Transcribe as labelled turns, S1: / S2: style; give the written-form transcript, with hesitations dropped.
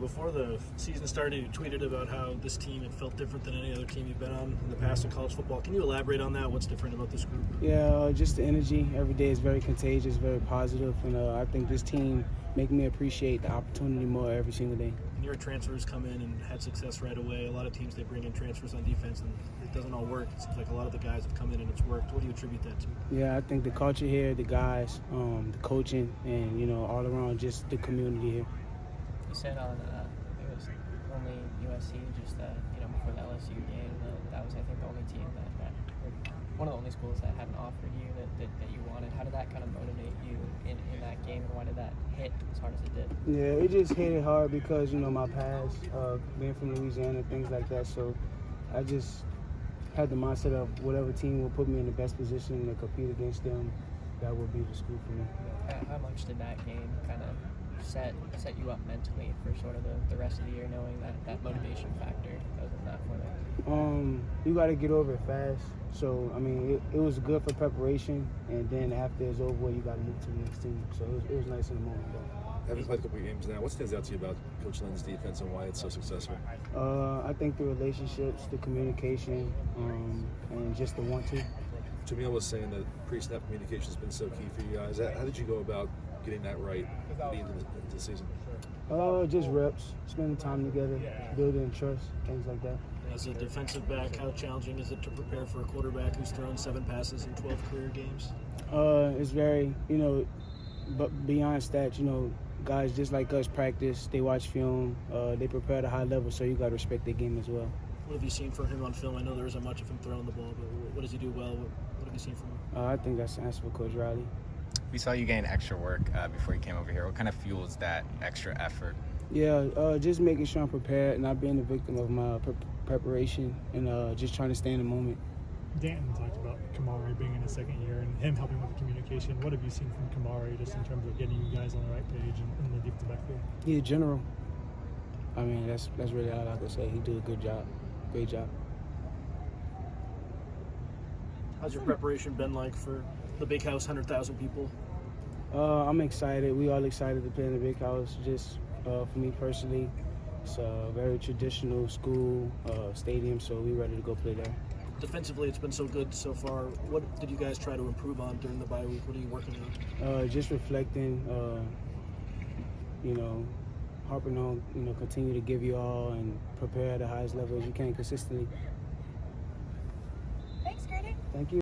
S1: Before the season started, you tweeted about how this team had felt different than any other team you've been on in the past in college football. Can you elaborate on that? What's different about this group?
S2: Yeah, just the energy. Every day is very contagious, very positive, and I think this team make me appreciate the opportunity more every single day.
S1: And your transfers come in and had success right away. A lot of teams, they bring in transfers on defense, and it doesn't all work. It seems like a lot of the guys have come in and it's worked. What do you attribute that to?
S2: Yeah, I think the culture here, the guys, the coaching, and all around just the community here.
S3: You said on it was only USC just before the LSU game that was, I think, the only team that one of the only schools that hadn't offered you that you wanted. How did that kind of motivate you in that game, and why did that hit as hard as it did?
S2: Yeah, it just hit it hard because my past, being from Louisiana, things like that. So I just had the mindset of whatever team will put me in the best position to compete against them, that would be the school for me.
S3: How much did that game kind of set you up mentally for sort of the rest of the year, knowing that motivation factor goes in that for them?
S2: You got to get over it fast. So, it was good for preparation, and then after it's over, you got to move to the next team. So it was nice in the moment, though.
S4: Having played a couple of games now, what stands out to you about Coach Lynn's defense and why it's so successful?
S2: I think the relationships, the communication, and just the want-to.
S4: Jamil was saying that pre-snap communication has been so key for you guys. How did you go about getting that right leading into the season?
S2: Just reps, spending time together, building trust, things like that.
S1: As a defensive back, how challenging is it to prepare for a quarterback who's thrown 7 passes in 12 career games?
S2: It's very, but beyond stats, guys just like us practice, they watch film, they prepare at a high level, so you got to respect their game as well.
S1: What have you seen from him on film? I know there isn't much of him throwing the ball, but what does he do well? What have you seen from him?
S2: I think that's the answer for Coach Riley.
S5: We saw you gain extra work before you came over here. What kind of fuels that extra effort?
S2: Yeah, just making sure I'm prepared, not being a victim of my preparation, and just trying to stay in the moment.
S6: Danton talked about Kamari being in his second year and him helping with the communication. What have you seen from Kamari just in terms of getting you guys on the right page and in the defensive backfield?
S2: Yeah, general. That's really all I can say. He did a good job. Great job.
S1: How's your preparation been like for the big house, 100,000 people?
S2: I'm excited. We all excited to play in the big house. Just for me personally, it's a very traditional school stadium, so we're ready to go play there.
S1: Defensively, it's been so good so far. What did you guys try to improve on during the bye week? What are you working on?
S2: Just reflecting, harping on, continue to give you all and prepare at the highest level as you can consistently.
S7: Thanks, Grady.
S2: Thank you.